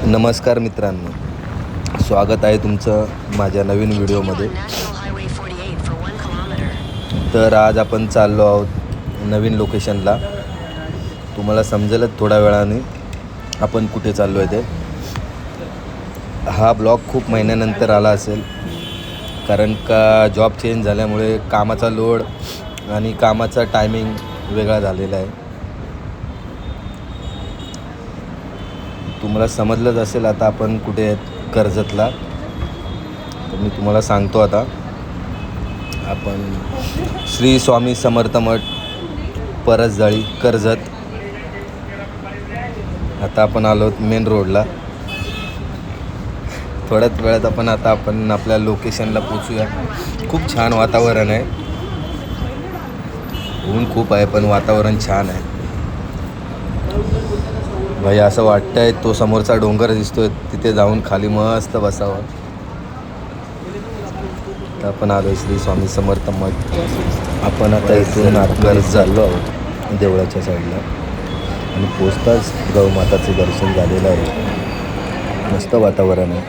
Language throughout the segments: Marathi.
नमस्कार मित्रांनो, स्वागत आहे तुमचं माझ्या नवीन व्हिडिओमध्ये. तर आज आपण चाललो आहोत नवीन लोकेशनला. तुम्हाला समजेलच थोड्या वेळाने आपण कुठे चाललो आहे ते. हा ब्लॉग खूप महिन्यानंतर आला असेल, कारण का जॉब चेंज झाल्यामुळे कामाचा लोड आणि कामाचा टायमिंग वेगळा झालेला आहे. तुम्हाला समजलंच असेल आता आपण कुठे आहेत, कर्जतला. तर मी तुम्हाला सांगतो आता. आपण श्री स्वामी समर्थ मठ, परसजाळी, कर्जत. आता आपण आलो आहोत मेन रोडला. थोड्याच वेळात आपण आपल्या लोकेशनला पोचूया. खूप छान वातावरण आहे. ऊन खूप आहे पण वातावरण छान आहे. भाई असं वाटतंय तो समोरचा डोंगर दिसतोय तिथे जाऊन खाली मस्त बसावं. तर आपण आलो श्री स्वामी समर्थ मठ. आपण आता इथून आतमध्ये चाललो आहोत देवळाच्या साईडला आणि पोचताच गौमाताचं दर्शन झालेलं आहे. मस्त वातावरण आहे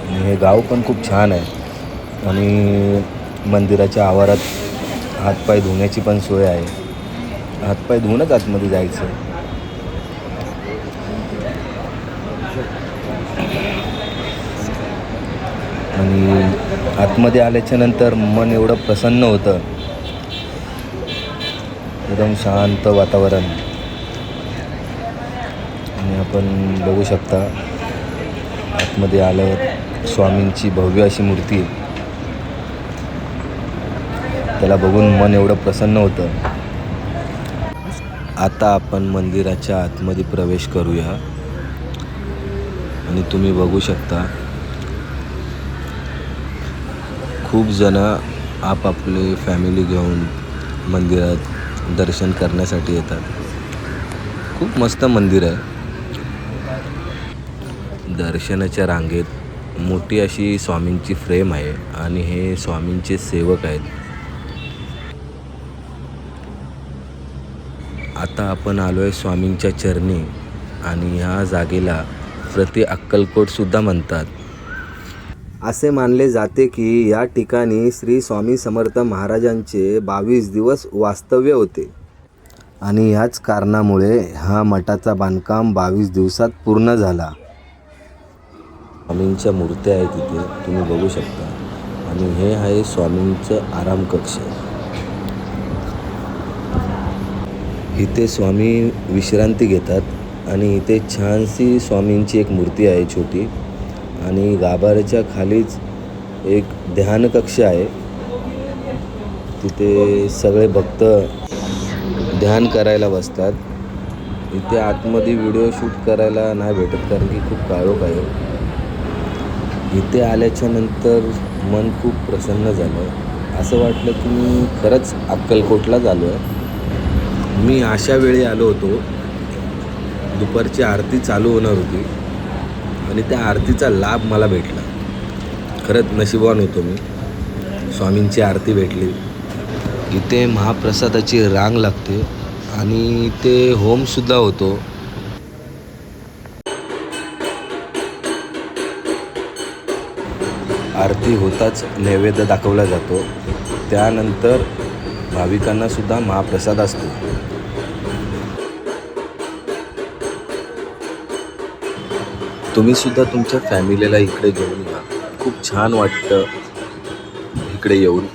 आणि हे गाव पण खूप छान आहे. आणि मंदिराच्या आवारात हातपाय धुण्याची पण सोय आहे. हातपाय धुवूनच आतमध्ये जायचं. आणि आतमध्ये आल्याच्या नंतर मन एवढं प्रसन्न होतं, एकदम शांत वातावरण. आणि आपण बघू शकता आतमध्ये आल्यावर स्वामींची भव्य अशी मूर्ती आहे. त्याला बघून मन एवढं प्रसन्न होतं. आता आपण मंदिराच्या आतमध्ये प्रवेश करूया. आणि तुम्ही बघू शकता खूप जण आपापले फॅमिली घेऊन मंदिरात दर्शन करण्यासाठी येतात. खूप मस्त मंदिर आहे. दर्शनाच्या रांगेत मोठी अशी स्वामींची फ्रेम आहे आणि हे स्वामींचे सेवक आहेत. आता आपण आलो आहे स्वामींच्या चरणी आणि ह्या जागेला प्रति अक्कलकोटसुद्धा म्हणतात. असे मानले जाते की या ठिकाणी श्री स्वामी समर्थ महाराजांचे 22 दिवस वास्तव्य होते आणि ह्याच कारणामुळे हा मठाचा बांधकाम 22 दिवसात पूर्ण झाला. स्वामींच्या मूर्त्या आहेत तिथे तुम्ही बघू शकता. आणि हे आहे स्वामींचं आराम कक्ष. इथे स्वामी विश्रांती घेतात आणि इथे छानशी स्वामींची एक मूर्ती आहे छोटी. आणि गाभाऱ्याच्या खालीच एक ध्यान कक्ष आहे. तिथे सगळे भक्त ध्यान करायला बसतात. इथे आतमध्ये व्हिडिओ शूट करायला नाही भेटत कारण की खूप काळोख आहे. इथे आल्याच्या नंतर मन खूप प्रसन्न झालं. असं वाटलं की मी खरंच अक्कलकोटलाच आलो आहे. मी अशा वेळी आलो होतो दुपारची आरती चालू होणार होती आणि त्या आरतीचा लाभ मला भेटला. खरंच नशीबवान होतो मी. स्वामींची आरती भेटली. इथे महाप्रसादाची रांग लागते आणि इथे होमसुद्धा होतो. आरती होताच नैवेद्य दाखवला जातो. त्यानंतर भाविकांनासुद्धा महाप्रसाद असतो. तुम्हीसुद्धा तुमच्या फॅमिलीला इकडे घेऊन या. खूप छान वाटतं इकडे येऊन.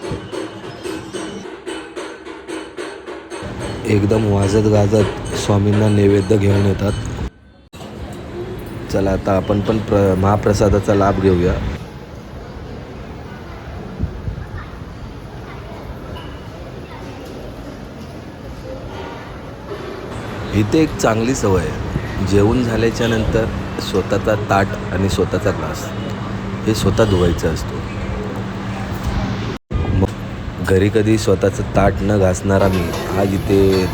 एकदम वाजत गाजत स्वामींना नैवेद्य घेऊन येतात. चला आता आपण पण महाप्रसादाचा लाभ घेऊया. इथे एक चांगली सवय आहे. जेवण झाल्याच्या नंतर स्वतःचा ताट आणि स्वतःचा ग्लास हे स्वतः धुवायचं असतो. मग घरी कधी स्वतःचं ताट न घासणारा मी आज इथे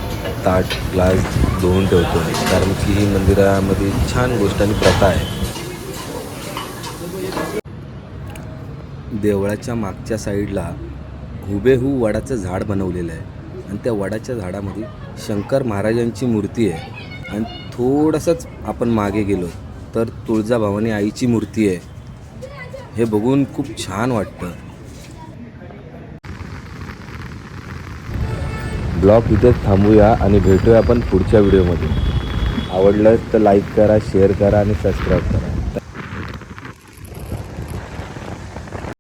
ताट ग्लास धुवून ठेवतो. कारण की ही मंदिरामध्ये छान गोष्ट आणि प्रथा आहे. देवळाच्या मागच्या साईडला हुबेहूब वडाचं झाड बनवलेलं आहे आणि त्या वडाच्या झाडामध्ये शंकर महाराजांची मूर्ती आहे. आणि थोडंसंच आपण मागे गेलो तर तुळजाभवानी आईची मूर्ती आहे. हे बघून खूप छान वाटतं. ब्लॉग इथेच थांबूया आणि भेटूया आपण पुढच्या व्हिडिओमध्ये. आवडलं तर लाईक करा, शेअर करा आणि सबस्क्राईब करा.